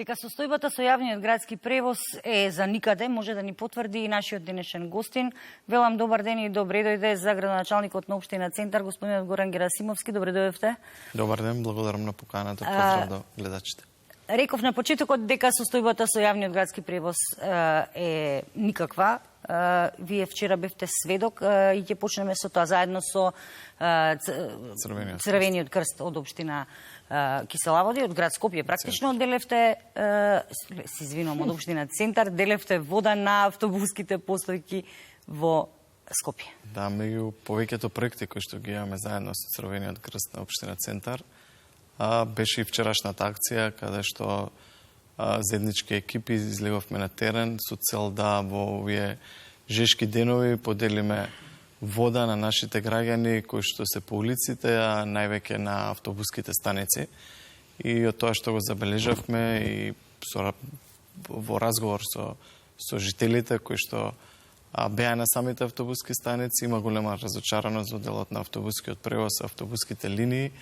Дека состојбата со јавниот градски превоз е за никаде, може да ни потврди и нашиот денешен гостин. Велам добар ден и добре дојде за градоначалникот на општина Центар, господинот Горан Герасимовски. Добре дојдовте. Добар ден, благодарам на поканата, поздрав до гледачите. Реков на почетокот дека состојбата со јавниот градски превоз е никаква. Вие вчера бевте сведок и ќе почнеме со тоа заедно со Црвениот крст од општина Киселаводи, од град Скопје. Практично делевте, се извинувам, од општина Центар, делевте вода на автобуските постојки во Скопје. Да, меѓу повеќето проекти кои што ги имаме заедно со Црвениот крст на општина Центар, беше и вчерашната акција каде што заеднички екипи излеговме на терен со цел да во овие жешки денови поделиме вода на нашите граѓани кои што се по улиците, а највеќе на автобуските станици. И од тоа што го забележавме и во разговор со жителите кои што беа на самите автобуски станици, има голема разочараност во делот на автобускиот превоз, автобуските линии.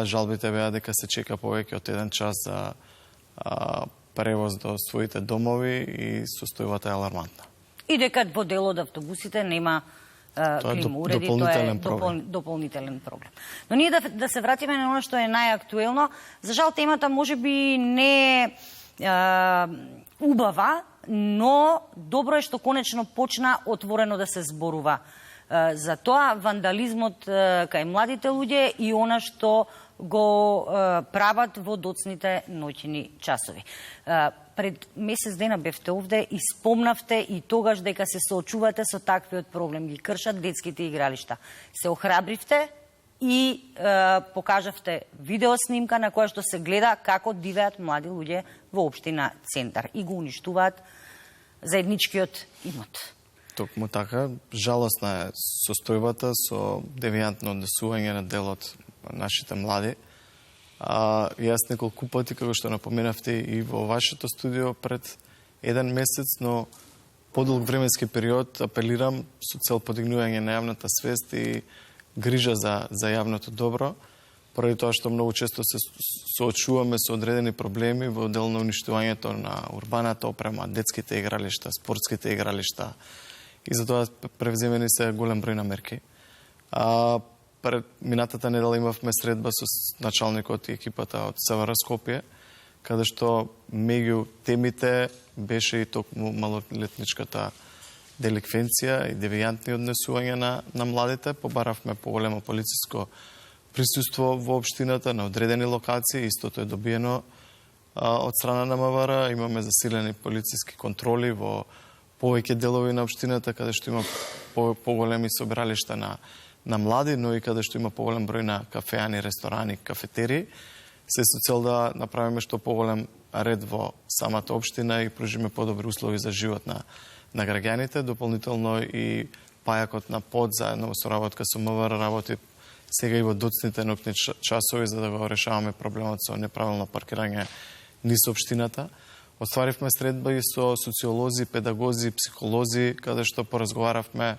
Жалбите беа дека се чека повеќе од 1 час за превоз до своите домови и состојбата е алармантна. И дека во дел од автобусите нема клима уреди, тоа е дополнителен проблем. Но ние да се вратиме на оно што е најактуелно. За жал темата можеби не е убава, но добро е што конечно почна отворено да се зборува за тоа, вандализмот кај младите луѓе и она што го прават во доцните ноќни часови. Пред месец дена бевте овде и спомнавте и тогаш дека се соочувате со таквиот проблем. Ги кршат детските игралишта. Се охрабривте и покажавте видеоснимка на која што се гледа како дивеат млади луѓе во општина Центар и го уништуваат заедничкиот имот. Токму така, жалосна е состојбата со девијантно однесување на делот нашите млади. Јас неколку пати, како што напоменавте и во вашето студио пред 1 месец, но подолг временски период апелирам со цел подигнување на јавната свест и грижа за јавното добро, поради тоа што многу често се соочуваме со одредени проблеми во дел на уништувањето на урбаната опрема, детските игралишта, спортските игралишта, и затоа превземени се голем број на мерки. Пред минатата недела имавме средба со началникот и екипата од СВР Скопје, каде што меѓу темите беше и токму малолетничката деликвенција и девијантни однесувања на младите. Побаравме поголемо полициско присуство во општината на одредени локации, истото е добиено од страна на МВР. Имаме засилени полициски контроли во повеќе делови на општината, каде што има поголеми собиралишта на млади, но и каде што има поголем број на кафеани, ресторани, кафетерии, се со цел да направиме што поголем ред во самата општина и пружиме подобри услови за живот на граѓаните. Дополнително и пајакот на ПОД заедно со работка со МВР работи сега и во доцните ноќни часови за да го решаваме проблемот со неправилно паркирање низ општината. Остваривме средба и со социолози, педагози, психолози, каде што поразговаравме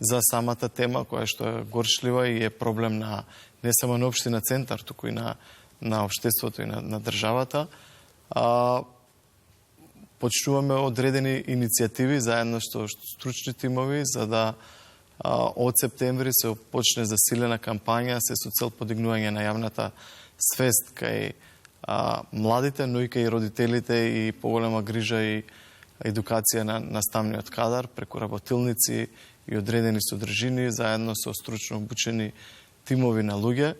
за самата тема, која што е горчлива и е проблем на не само на општина Центар, туку и на општеството и на државата. Почнуваме одредени иницијативи заедно со стручни тимови, за да од септември се почне засилена кампања се со цел подигнување на јавната свест кај младите, но и кај родителите и поголема грижа и едукација на наставниот кадар преку работилници и одредени содржини заедно со стручно обучени тимови на луѓе.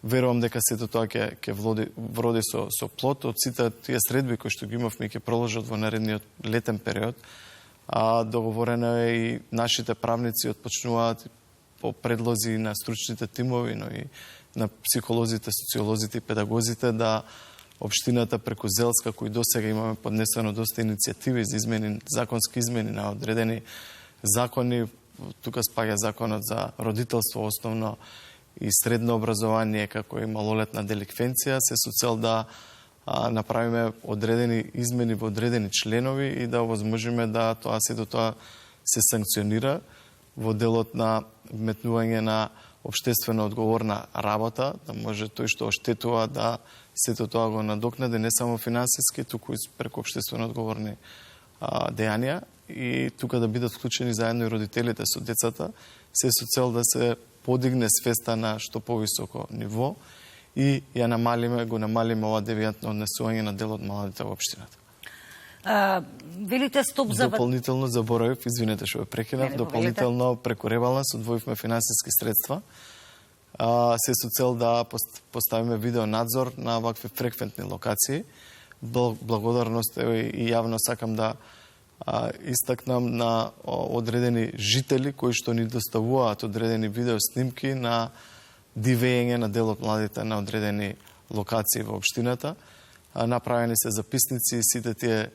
Верувам дека сето тоа ќе вроди со плод. Од сите тие средби кои што ги имавме ќе продолжат во наредниот летен период. Договорено е и нашите правници отпочнуваат по предлози на стручните тимови, но и на психолозите, социолозите и педагозите да општината преку Зелска, кои досега имаме поднесено доста иницијативи за законски измени на одредени закони. Тука спаѓа законот за родителство, основно и средно образование, како и малолетна деликвенција, се со цел да направиме одредени измени во одредени членови и да овозможиме да тоа се санкционира во делот на вметнување на општествено одговорна работа, да може тој што оштетува да сето тоа го надокнаде не само финансиски, туку и преку општествено одговорни дејанија и тука да бидат вклучени заедно и родителите со децата, се со цел да се подигне свеста на што повисоко ниво и го намалиме ова девијантно однесување на дел од младите во општината. Велите стоп за... Дополнително заборавив, извинете што ве прекинав, дополнително преку ребаланс одвоивме финансиски средства, се со цел да поставиме видеонадзор на вакви фреквентни локации. Благодарност и јавно сакам да истакнам на одредени жители кои што ни доставуваат одредени видеоснимки на дивење на дел од младите на одредени локации во општината. Направени се записници и сите тие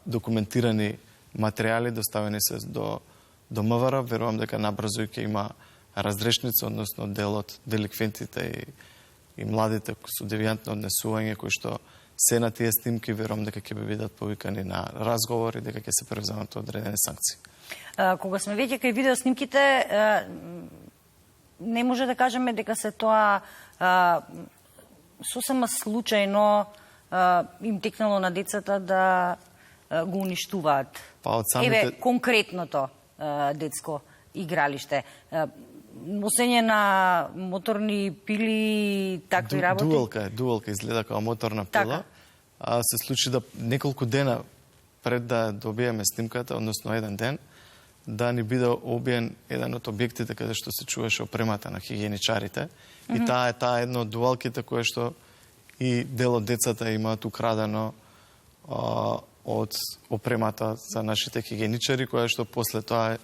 документирани материјали доставени се до МВР. Верувам дека набрзо ќе има разрешница, односно дел од деликвентите и младите со девијантно однесување кои што се на тие снимки, верувам дека ќе бидат повикани на разговори, дека ќе се превземат одредени санкции. Кога сме веќе кај видеоснимките, не може да кажеме дека се тоа сосема случајно им текнало на децата да го уништуваат. Еве, конкретното детско игралиште. Носење на моторни пили, такви работи? Дуалка изгледа како моторна пила. Се случи да неколку дена пред да добиеме снимката, односно еден ден, да ни биде обиен еден од објектите каде што се чуваше опремата на хигиеничарите. И таа е една од дуалките која што и дел од децата имаат украдено од опремата за нашите хигиеничари, која што после тоа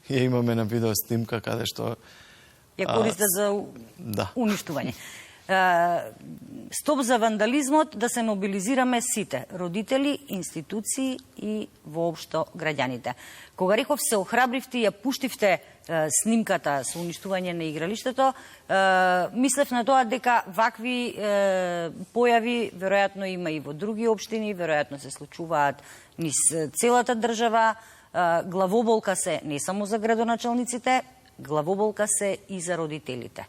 ја имаме на видео снимка каде што ја користат за уништување. Стоп за вандализмот, да се мобилизираме сите, родители, институции и воопшто граѓаните. Кога реков се охрабривте и ја пуштивте снимката со уништување на игралиштето, мислев на тоа дека вакви појави веројатно има и во други општини, веројатно се случуваат низ целата држава. Главоболка се не само за градоначалниците, главоболка се и за родителите.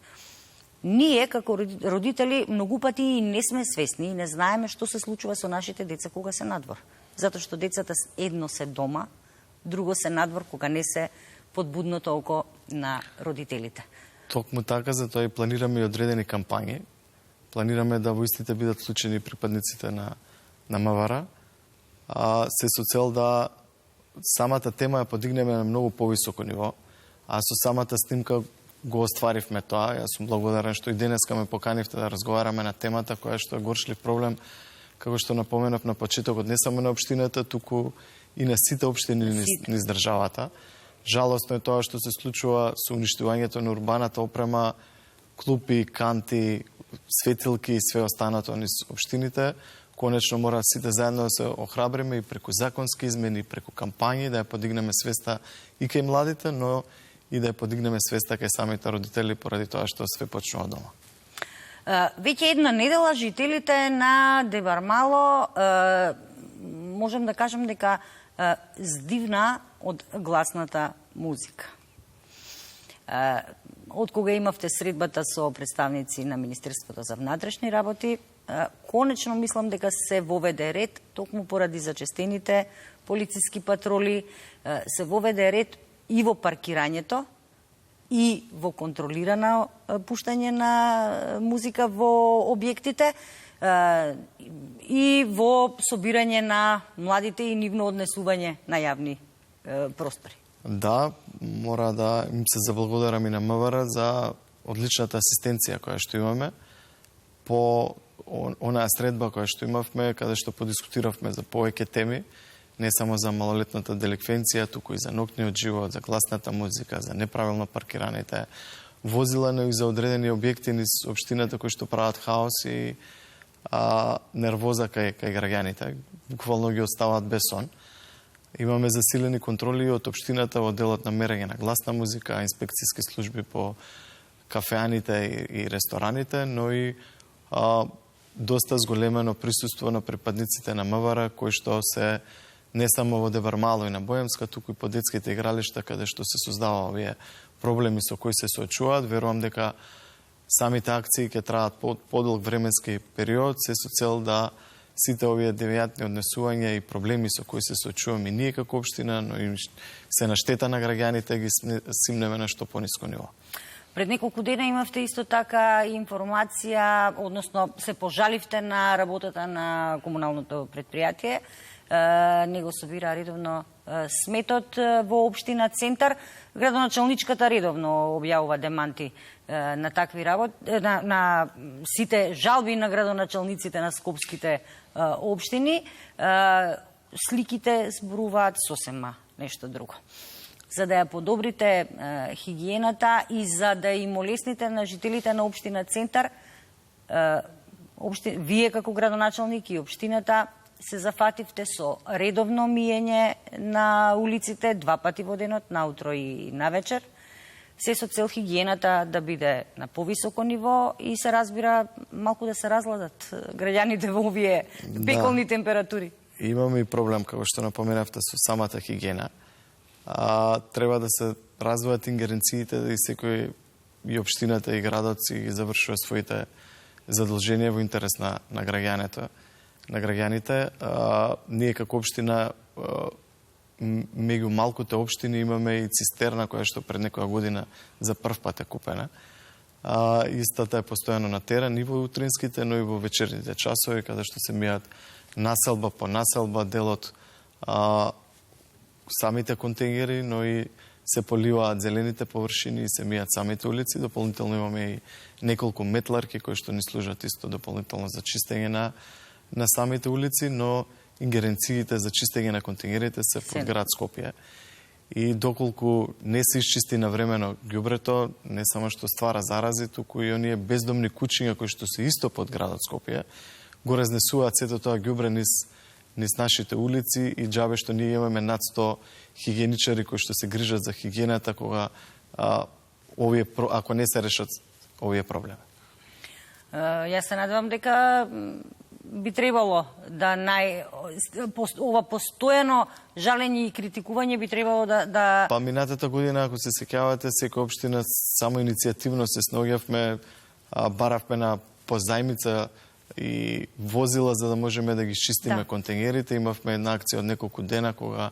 Ние, како родители, многу пати и не сме свесни и не знаеме што се случува со нашите деца кога се надвор. Затоа што децата едно се дома, друго се надвор кога не се под будното око на родителите. Токму така, затоа и планираме и одредени кампањи. Планираме да во истите бидат вклучени припадниците на МВР, се со цел да самата тема ја подигнеме на многу повисоко ниво, а со самата снимка го остваривме тоа. Јас сум благодарен што и денеска ме поканивте да разговараме на темата која што е горшлив проблем, како што напоменав на почетокот, не само на општината, туку и на сите општини низ државата. Жалосно е тоа што се случува со уништувањето на урбаната опрема, клупи, канти, светилки и све останато низ општините. Конечно мора сите заедно да се охрабриме и преку законски измени, преку кампањи, да ја подигнеме свеста и кај младите, но и да ја подигнеме свеста кај самите родители поради тоа што све почнува дома. Веќе една недела жителите на Девармало можем да кажем дека здивна од гласната музика. Од кога имавте средбата со представници на Министерството за внатрешни работи, конечно мислам дека се воведе ред, токму поради зачестените полициски патроли, се воведе ред и во паркирањето, и во контролирано пуштање на музика во објектите, и во собирање на младите и нивно однесување на јавни простори. Да, мора да им се заблагодарам и на МВР за одличната асистенција која што имаме по онаа средба која што имавме, каде што подискутиравме за повеќе теми, не само за малолетната деликвенција, туку и за ноќниот живот, за гласната музика, за неправилно паркираните возила, но и за одредени објекти низ општината кои што прават хаос и нервоза кај граѓаните. Буквално ги оставаат без сон. Имаме засилени контроли од општината во делот на мерење на гласна музика, инспекцијски служби по кафеаните и рестораните, но и доста зголемено присуство на припадниците на МВР, кои што се не само во Девармало и на Боемска, туку и по детските игралишта, каде што се создава овие проблеми со кои се соочуваат. Верувам дека самите акции ќе траат подолг временски период, се со цел да сите овие девијантни однесувања и проблеми со кои се соочуваме и ние како општина, но и се на штета на граѓаните, ги симнеме на што пониско ниво. Пред неколку дена имавте исто така информација, односно се пожаливте на работата на комуналното предпријатие. Не го собира редовно сметот во општина Центар. Градоначалничката редовно објавува деманти на такви работи, на сите жалби на градоначалниците на скопските општини. Сликите зборуваат сосема нешто друго. За да ја подобрите хигиената и за да им олесните на жителите на општина Центар, вие како градоначалник и општината се зафативте со редовно миење на улиците 2 пати во денот, наутро и навечер, се со цел хигиената да биде на повисоко ниво и се разбира малку да се разладат граѓаните во овие пеколни температури. Имаме и проблем, како што напоменавте, со самата хигиена. Треба да се развојат ингеренциите да и секој и општината и градот си ги завршува своите задолженија во интерес на граѓаните. Ние како општина меѓу малкуте општини имаме и цистерна која што пред некоја година за прв пат е купена. Истата е постојано на терен и во утринските, но и во вечерните часови, каде што се мијат населба по населба, делот самите контейнери, но и се поливаат зелените површини и се мијат самите улици. Дополнително имаме и неколку метларки кои што ни служат исто дополнително за чистење на самите улици, но ингеренциите за чистење на контейнерите се под град Скопје. И доколку не се исчисти навремено ѓубрето, не само што ствара зарази, туку и оние бездомни куќиња кои што се исто под градот Скопје, го разнесуваат сето тоа ѓубре низ нашите улици и џабе што ние имаме над 100 хигиеничари кои што се грижат за хигиената кога ако не се решат овие проблеми. Јас се надевам дека би требало да ова постојано жалење и критикување би требало да... Па минатата година, ако се сеќавате, секоја општина само иницијативно се снаоѓавме, баравме на позајмица и возила за да можеме да ги чистиме контейнерите. Имавме една акција од неколку дена кога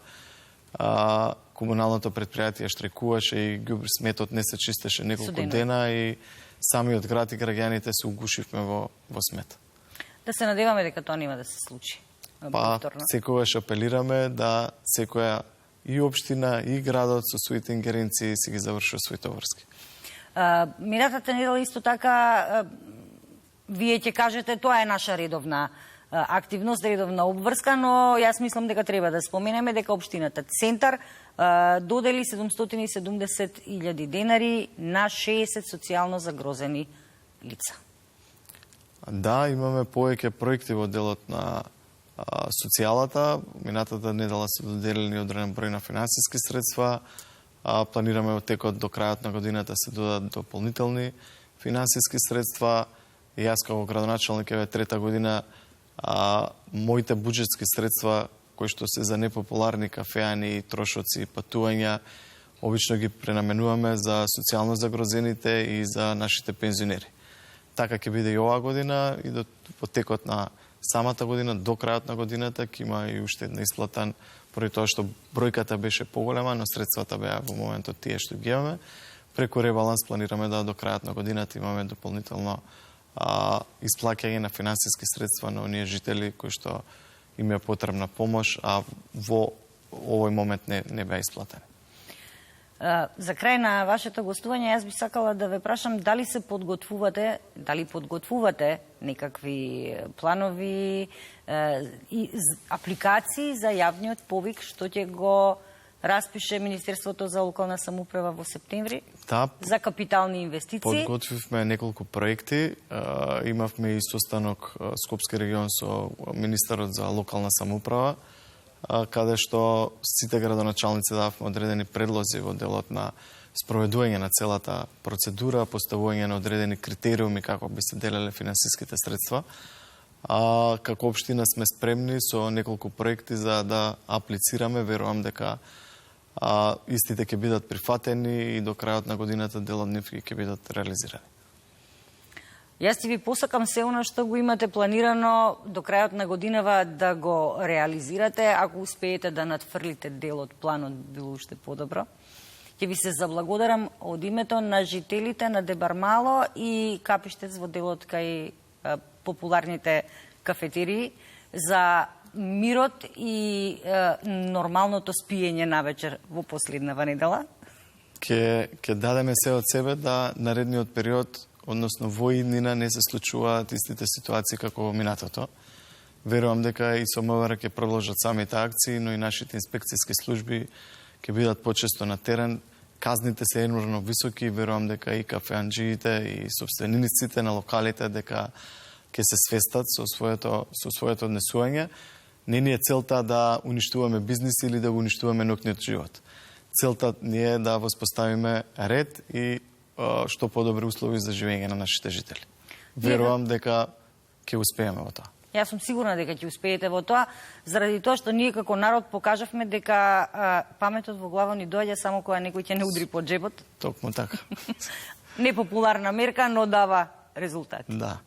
комуналното предпријатие штрекуваше и сметот не се чистеше неколку дена и самиот град и граѓаните се угушивме во смет. Да се надеваме дека тоа нема да се случи. Секогаш апелираме да секоја и општина и градот со своите ингеренции си ги завршува своите врски. Минатата недела исто така вие ќе кажете тоа е наша редовна активност, редовна обврска, но јас мислам дека треба да споменеме дека општината Центар додели 770.000 денари на 60 социјално загрозени лица. Да, имаме повеќе проекти во делот на социјалата. Минатата недела се доделени одреден број на финансиски средства. Планираме во текот до крајот на годината се додадат дополнителни финансиски средства. И јас како градоначалник еве трета година моите буџетски средства кои што се за непопуларни кафеани, трошоци и патувања обично ги пренаменуваме за социјално загрозените и за нашите пензионери. Така ќе биде и оваа година и во текот на самата година, до крајот на годината, ќе има и уште една исплата, поради тоа што бројката беше поголема, но средствата беа во моментот тие што ги имаме. Преку ребаланс планираме да до крајот на годината имаме дополнително исплаќање на финансиски средства на оние жители кои што им е потребна помош, а во овој момент не беа исплатени. За крај на вашето гостување, јас би сакала да ве прашам дали подготвувате некакви планови и апликации за јавниот повик што ќе го распише Министерството за локална самоуправа во септември за капитални инвестиции. Подготвивме неколку проекти. Имавме и состанок Скопски регион со министерот за локална самоуправа, каде што сите градоначалници дававме одредени предлози во делот на спроведување на целата процедура, поставување на одредени критериуми како би се делеле финансиските средства. Како општина сме спремни со неколку проекти за да аплицираме. Верувам дека истите ќе бидат прифатени и до крајот на годината дел од нив ќе бидат реализирани. Јас ти ви посакам се оно што го имате планирано до крајот на годинава да го реализирате. Ако успеете да надфрлите дел од планот, било уште подобро. Ќе ви се заблагодарам од името на жителите на Дебармало и Капиштец во делот кај популарните кафетерии за мирот и нормалното спиење навечер во последнава недела. Ќе дадеме се од себе да наредниот период, односно во иднина, не се случуваат истите ситуации како во минатото. Верувам дека и со МВР ќе продолжат самите акции, но и нашите инспекцијски служби ќе бидат почесто на терен. Казните се енормно високи, верувам дека и кафеанџиите и собствениците на локалите дека ќе се свестат со своето однесување. Не ни е целта да уништуваме бизнис или да го уништуваме ноќниот живот. Целта ни е да воспоставиме ред и што подобри услови за живење на нашите жители. Верувам дека ќе успееме во тоа. Јас сум сигурна дека ќе успеете во тоа, заради тоа што ние како народ покажавме дека паметот во глава ни доаѓа само кога некој ќе не удри по джебот. Токму така. Непопуларна мерка, но дава резултати. Да.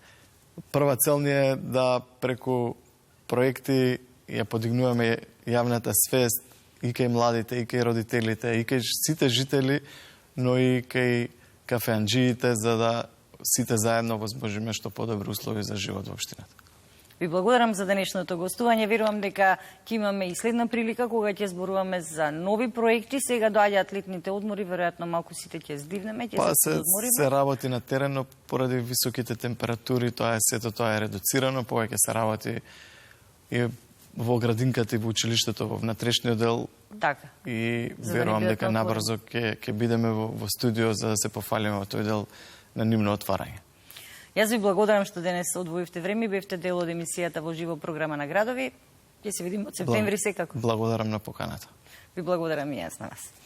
Прва цел ни е да преку проекти ја подигнуваме јавната свест и кај младите, и кај родителите, и кај сите жители, но и кај кафеанџиите, за да сите заедно возможиме што подобри услови за живот во општината. Ви благодарам за денешното гостување. Верувам дека ќе имаме и следна прилика кога ќе зборуваме за нови проекти. Сега доаѓаат летните одмори, веројатно малку сите ќе здивнеме, ќе се одмориме. Се работи на терен, но поради високите температури, сето тоа е редуцирано, повеќе се работи и во градинката и во училиштето, во внатрешниот дел. Така. И верувам дека набрзо ќе бидеме во студио за да се пофалиме во тој дел на нивно отварање. Јас ви благодарам што денес одвоивте време и бевте дел од емисијата во живо програма на Градови. Ќе се видиме од септември секако. Благодарам на поканата. Ви благодарам и јас на вас.